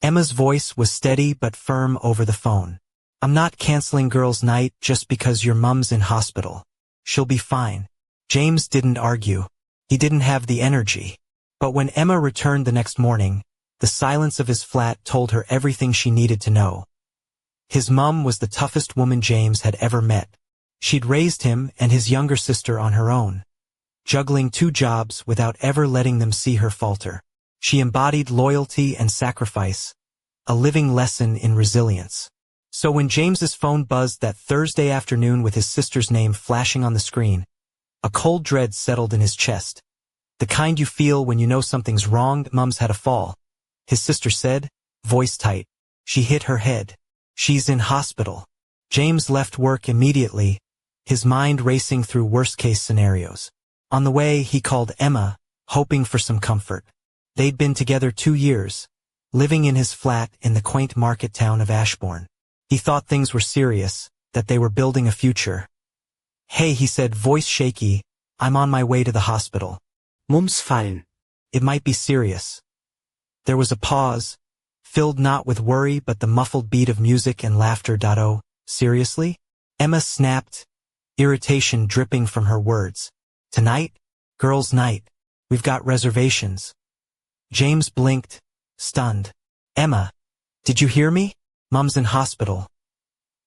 Emma's voice was steady but firm over the phone. "I'm not canceling girls' night just because your mum's in hospital. She'll be fine." James didn't argue. He didn't have the energy. But when Emma returned the next morning, the silence of his flat told her everything she needed to know. His mum was the toughest woman James had ever met. She'd raised him and his younger sister on her own, juggling 2 jobs without ever letting them see her falter. She embodied loyalty and sacrifice, a living lesson in resilience. So when James's phone buzzed that Thursday afternoon with his sister's name flashing on the screen, a cold dread settled in his chest. The kind you feel when you know something's wrong. "Mum's had a fall," his sister said, voice tight. "She hit her head. She's in hospital." James left work immediately, his mind racing through worst-case scenarios. On the way, he called Emma, hoping for some comfort. They'd been together 2 years, living in his flat in the quaint market town of Ashbourne. He thought things were serious, that they were building a future. "Hey," he said, voice shaky, "I'm on my way to the hospital." "Mum's fine." "It might be serious." There was a pause, filled not with worry but the muffled beat of music and laughter. "Oh, seriously?" Emma snapped, irritation dripping from her words. "Tonight? Girls' night. We've got reservations." James blinked, stunned. "Emma, did you hear me? Mum's in hospital."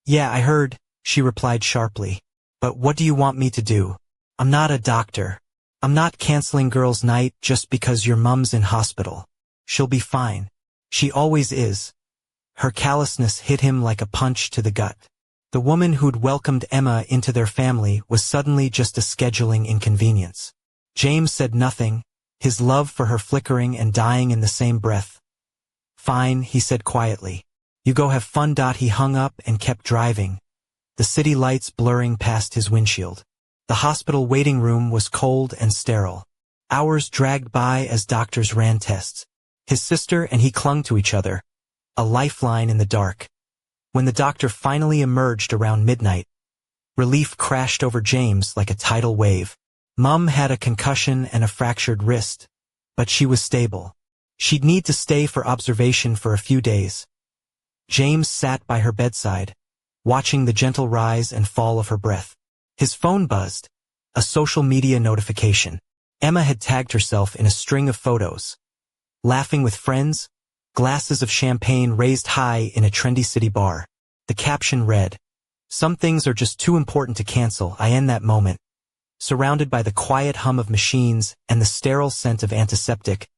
"Yeah, I heard," she replied sharply. "But what do you want me to do? I'm not a doctor. I'm not canceling girls' night just because your mum's in hospital. She'll be fine. She always is." Her callousness hit him like a punch to the gut. The woman who'd welcomed Emma into their family was suddenly just a scheduling inconvenience. James said nothing, his love for her flickering and dying in the same breath. "Fine," he said quietly. "You go have fun." He hung up and kept driving, the city lights blurring past his windshield. The hospital waiting room was cold and sterile. Hours dragged by as doctors ran tests. His sister and he clung to each other, a lifeline in the dark. When the doctor finally emerged around midnight, relief crashed over James like a tidal wave. Mum had a concussion and a fractured wrist, but she was stable. She'd need to stay for observation for a few days. James sat by her bedside, watching the gentle rise and fall of her breath. His phone buzzed, a social media notification. Emma had tagged herself in a string of photos, laughing with friends, glasses of champagne raised high in a trendy city bar. The caption read, "Some things are just too important to cancel." In that moment, surrounded by the quiet hum of machines and the sterile scent of antiseptic,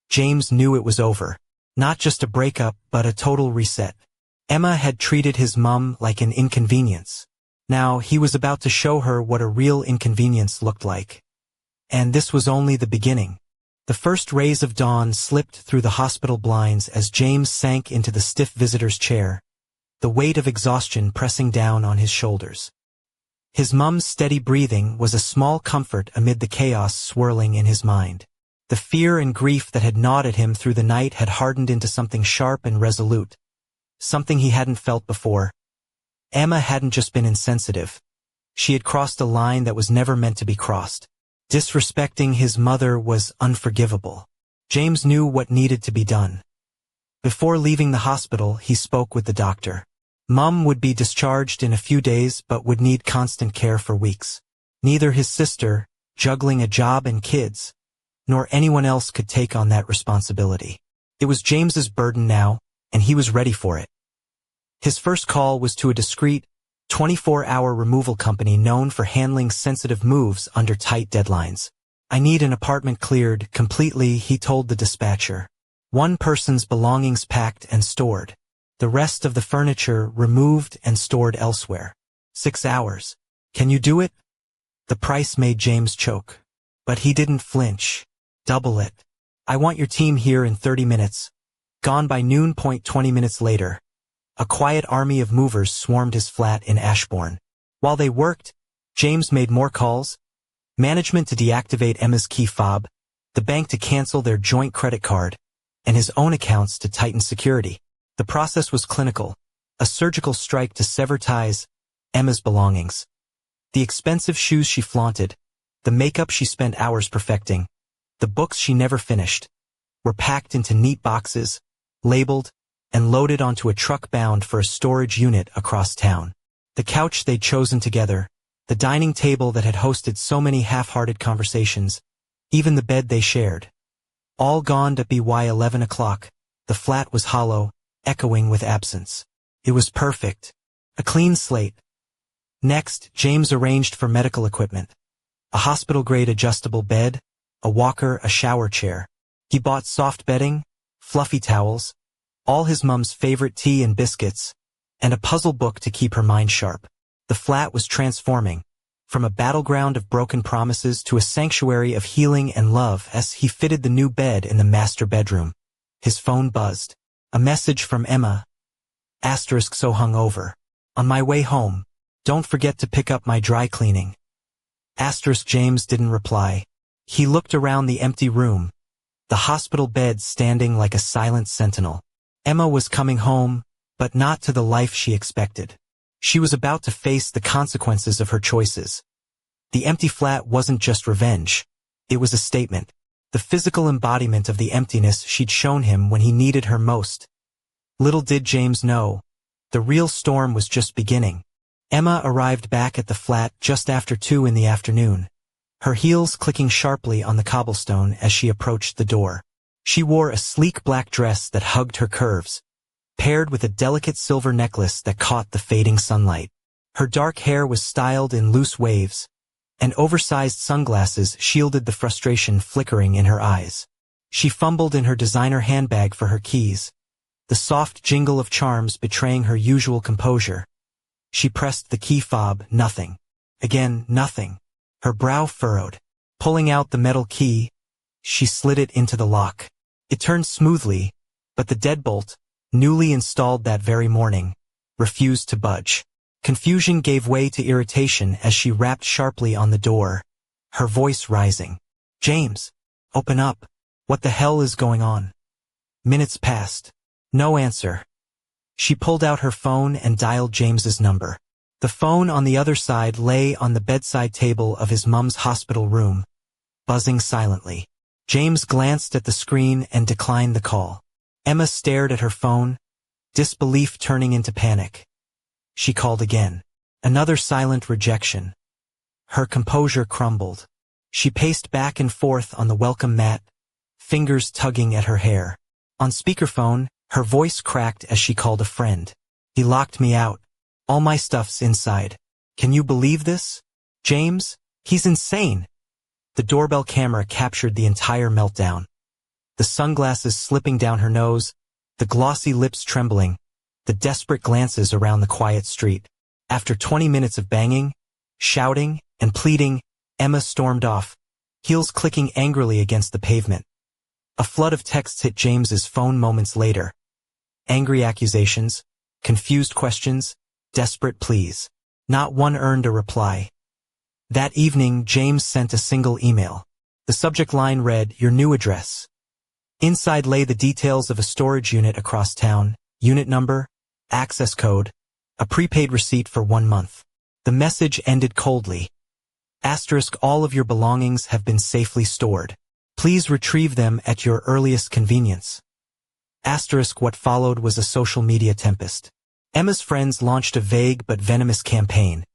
James knew it was over. Not just a breakup, but a total reset. Emma had treated his mum like an inconvenience. Now he was about to show her what a real inconvenience looked like. And this was only the beginning. The first rays of dawn slipped through the hospital blinds as James sank into the stiff visitor's chair, the weight of exhaustion pressing down on his shoulders. His mum's steady breathing was a small comfort amid the chaos swirling in his mind. The fear and grief that had gnawed at him through the night had hardened into something sharp and resolute, something he hadn't felt before. Emma hadn't just been insensitive. She had crossed a line that was never meant to be crossed. Disrespecting his mother was unforgivable. James knew what needed to be done. Before leaving the hospital, he spoke with the doctor. Mum would be discharged in a few days but would need constant care for weeks. Neither his sister, juggling a job and kids, nor anyone else could take on that responsibility. It was James's burden now, and he was ready for it. His first call was to a discreet, 24-hour removal company known for handling sensitive moves under tight deadlines. "I need an apartment cleared completely," he told the dispatcher. "One person's belongings packed and stored. The rest of the furniture removed and stored elsewhere. 6 hours. Can you do it?" The price made James choke. But he didn't flinch. "Double it. I want your team here in 30 minutes. Gone by noon. 20 minutes later, a quiet army of movers swarmed his flat in Ashbourne. While they worked, James made more calls. Management to deactivate Emma's key fob, the bank to cancel their joint credit card, and his own accounts to tighten security. The process was clinical, a surgical strike to sever ties, Emma's belongings. The expensive shoes she flaunted, the makeup she spent hours perfecting, the books she never finished, were packed into neat boxes, labeled, and loaded onto a truck bound for a storage unit across town. The couch they'd chosen together, the dining table that had hosted so many half-hearted conversations, even the bed they shared. All gone at by 11 o'clock, the flat was hollow, echoing with absence. It was perfect. A clean slate. Next, James arranged for medical equipment. A hospital-grade adjustable bed, a walker, a shower chair. He bought soft bedding, fluffy towels, all his mom's favorite tea and biscuits, and a puzzle book to keep her mind sharp. The flat was transforming, from a battleground of broken promises to a sanctuary of healing and love as he fitted the new bed in the master bedroom. His phone buzzed. A message from Emma. Asterisk so hungover. On my way home. Don't forget to pick up my dry cleaning. Asterisk James didn't reply. He looked around the empty room, the hospital bed standing like a silent sentinel. Emma was coming home, but not to the life she expected. She was about to face the consequences of her choices. The empty flat wasn't just revenge. It was a statement. The physical embodiment of the emptiness she'd shown him when he needed her most. Little did James know, the real storm was just beginning. Emma arrived back at the flat just after 2 in the afternoon, her heels clicking sharply on the cobblestone as she approached the door. She wore a sleek black dress that hugged her curves, paired with a delicate silver necklace that caught the fading sunlight. Her dark hair was styled in loose waves, and oversized sunglasses shielded the frustration flickering in her eyes. She fumbled in her designer handbag for her keys, the soft jingle of charms betraying her usual composure. She pressed the key fob, nothing. Again, nothing. Her brow furrowed. Pulling out the metal key, she slid it into the lock. It turned smoothly, but the deadbolt, newly installed that very morning, refused to budge. Confusion gave way to irritation as she rapped sharply on the door, her voice rising. James, open up. What the hell is going on? Minutes passed. No answer. She pulled out her phone and dialed James's number. The phone on the other side lay on the bedside table of his mom's hospital room, buzzing silently. James glanced at the screen and declined the call. Emma stared at her phone, disbelief turning into panic. She called again. Another silent rejection. Her composure crumbled. She paced back and forth on the welcome mat, fingers tugging at her hair. On speakerphone, her voice cracked as she called a friend. He locked me out. All my stuff's inside. Can you believe this? James? He's insane. The doorbell camera captured the entire meltdown. The sunglasses slipping down her nose, the glossy lips trembling, the desperate glances around the quiet street. After 20 minutes of banging, shouting, and pleading, Emma stormed off, heels clicking angrily against the pavement. A flood of texts hit James's phone moments later. Angry accusations, confused questions, desperate pleas. Not one earned a reply. That evening, James sent a single email. The subject line read, "Your new address." Inside lay the details of a storage unit across town, unit number, access code, a prepaid receipt for 1 month. The message ended coldly. Asterisk all of your belongings have been safely stored. Please retrieve them at your earliest convenience. Asterisk what followed was a social media tempest. Emma's friends launched a vague but venomous campaign,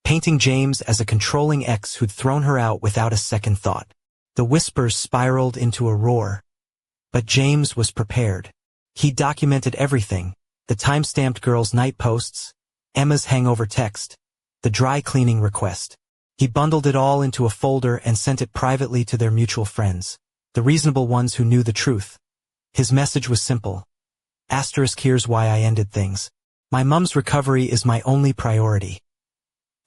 painting James as a controlling ex who'd thrown her out without a second thought. The whispers spiraled into a roar. But James was prepared. He documented everything, the time-stamped girls' night posts, Emma's hangover text, the dry cleaning request. He bundled it all into a folder and sent it privately to their mutual friends, the reasonable ones who knew the truth. His message was simple. Asterisk here's why I ended things. My mom's recovery is my only priority.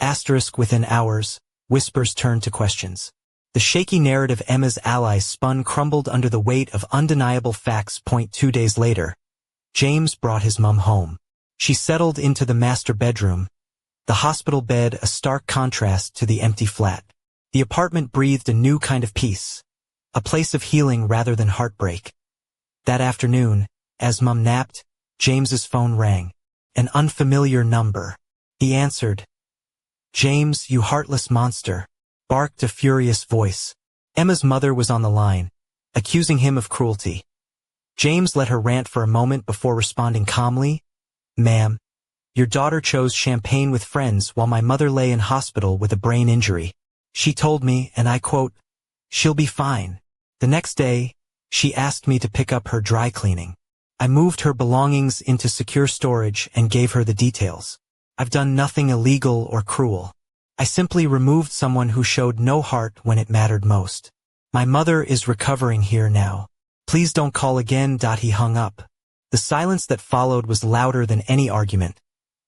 Asterisk within hours, whispers turned to questions. The shaky narrative Emma's allies spun crumbled under the weight of undeniable facts. 2 days later, James brought his mom home. She settled into the master bedroom, the hospital bed a stark contrast to the empty flat. The apartment breathed a new kind of peace, a place of healing rather than heartbreak. That afternoon, as Mom napped, James's phone rang. An unfamiliar number. He answered. James, you heartless monster, barked a furious voice. Emma's mother was on the line, accusing him of cruelty. James let her rant for a moment before responding calmly. "Ma'am, your daughter chose champagne with friends while my mother lay in hospital with a brain injury. She told me, and I quote, 'She'll be fine.' The next day, she asked me to pick up her dry cleaning. I moved her belongings into secure storage and gave her the details. I've done nothing illegal or cruel. I simply removed someone who showed no heart when it mattered most. My mother is recovering here now. Please don't call again." He hung up. The silence that followed was louder than any argument,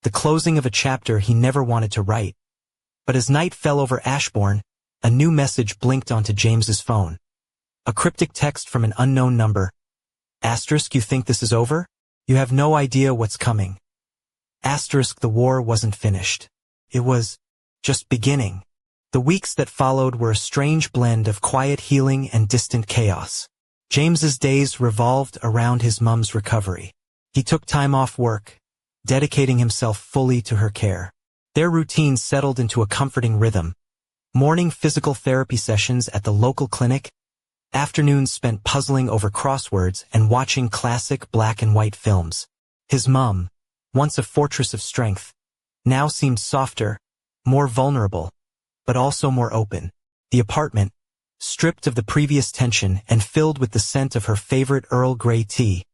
the closing of a chapter he never wanted to write. But as night fell over Ashbourne, a new message blinked onto James's phone. A cryptic text from an unknown number. "Asterisk, you think this is over? You have no idea what's coming. Asterisk, the war wasn't finished. It was just beginning." The weeks that followed were a strange blend of quiet healing and distant chaos. James's days revolved around his mum's recovery. He took time off work, dedicating himself fully to her care. Their routine settled into a comforting rhythm. Morning physical therapy sessions at the local clinic, afternoons spent puzzling over crosswords and watching classic black and white films. His mum, once a fortress of strength, now seemed softer, more vulnerable, but also more open. The apartment, stripped of the previous tension and filled with the scent of her favorite Earl Grey tea,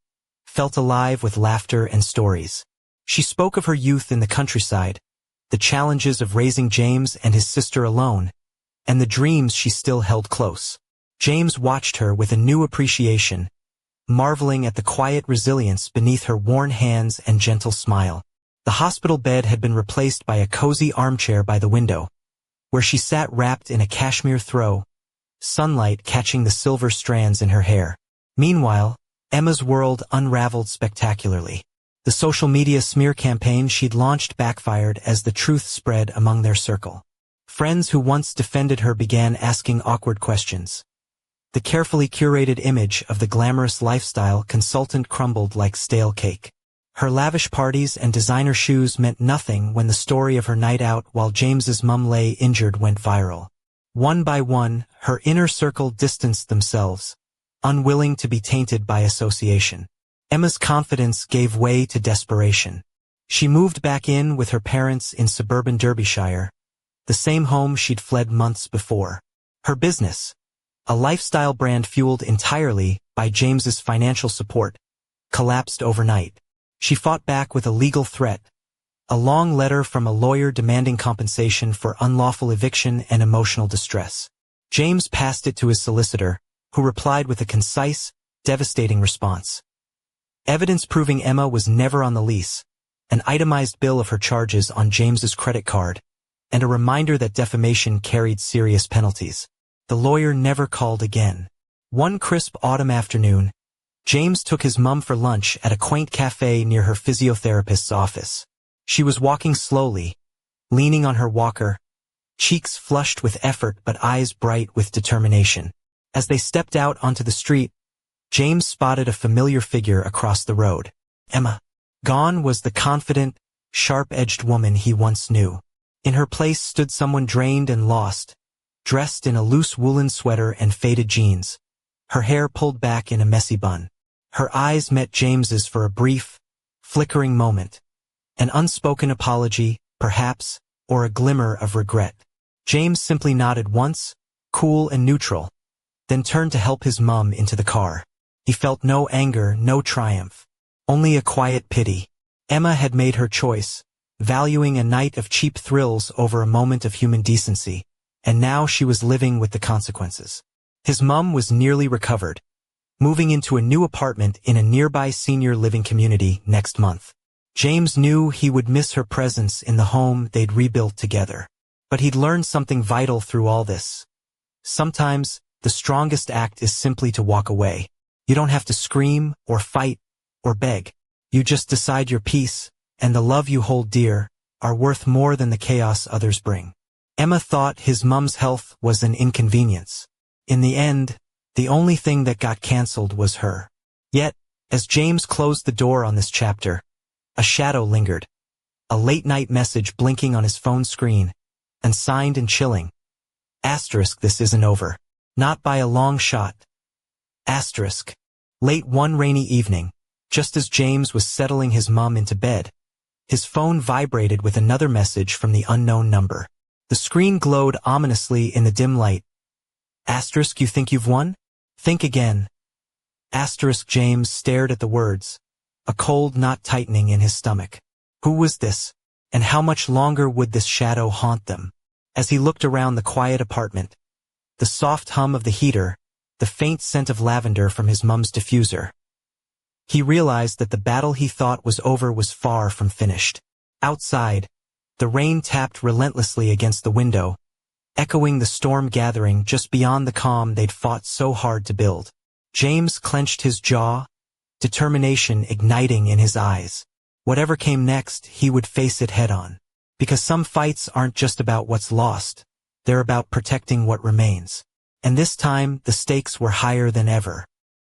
felt alive with laughter and stories. She spoke of her youth in the countryside, the challenges of raising James and his sister alone, and the dreams she still held close. James watched her with a new appreciation, marveling at the quiet resilience beneath her worn hands and gentle smile. The hospital bed had been replaced by a cozy armchair by the window, where she sat wrapped in a cashmere throw, sunlight catching the silver strands in her hair. Meanwhile, Emma's world unraveled spectacularly. The social media smear campaign she'd launched backfired as the truth spread among their circle. Friends who once defended her began asking awkward questions. The carefully curated image of the glamorous lifestyle consultant crumbled like stale cake. Her lavish parties and designer shoes meant nothing when the story of her night out while James's mum lay injured went viral. One by one, her inner circle distanced themselves, unwilling to be tainted by association. Emma's confidence gave way to desperation. She moved back in with her parents in suburban Derbyshire, the same home she'd fled months before. Her business, a lifestyle brand fueled entirely by James's financial support, collapsed overnight. She fought back with a legal threat, a long letter from a lawyer demanding compensation for unlawful eviction and emotional distress. James passed it to his solicitor, who replied with a concise, devastating response. Evidence proving Emma was never on the lease, an itemized bill of her charges on James's credit card, and a reminder that defamation carried serious penalties. The lawyer never called again. One crisp autumn afternoon, James took his mum for lunch at a quaint cafe near her physiotherapist's office. She was walking slowly, leaning on her walker, cheeks flushed with effort but eyes bright with determination. As they stepped out onto the street, James spotted a familiar figure across the road. Emma. Gone was the confident, sharp-edged woman he once knew. In her place stood someone drained and lost, dressed in a loose woolen sweater and faded jeans, her hair pulled back in a messy bun. Her eyes met James's for a brief, flickering moment. An unspoken apology, perhaps, or a glimmer of regret. James simply nodded once, cool and neutral, then turned to help his mum into the car. He felt no anger, no triumph, only a quiet pity. Emma had made her choice, valuing a night of cheap thrills over a moment of human decency, and now she was living with the consequences. His mum was nearly recovered, moving into a new apartment in a nearby senior living community next month. James knew he would miss her presence in the home they'd rebuilt together. But he'd learned something vital through all this. Sometimes, the strongest act is simply to walk away. You don't have to scream, or fight, or beg. You just decide your peace, and the love you hold dear, are worth more than the chaos others bring. Emma thought his mum's health was an inconvenience. In the end, the only thing that got cancelled was her. Yet, as James closed the door on this chapter, a shadow lingered, a late-night message blinking on his phone screen, and signed and chilling. Asterisk, this isn't over. Not by a long shot. Asterisk. Late one rainy evening, just as James was settling his mum into bed, his phone vibrated with another message from the unknown number. The screen glowed ominously in the dim light. Asterisk, you think you've won? Think again. Asterisk. James stared at the words, a cold knot tightening in his stomach. Who was this? And how much longer would this shadow haunt them? As he looked around the quiet apartment, the soft hum of the heater, the faint scent of lavender from his mum's diffuser, he realized that the battle he thought was over was far from finished. Outside, the rain tapped relentlessly against the window, echoing the storm gathering just beyond the calm they'd fought so hard to build. James clenched his jaw, determination igniting in his eyes. Whatever came next, he would face it head-on. Because some fights aren't just about what's lost, they're about protecting what remains. And this time, the stakes were higher than ever.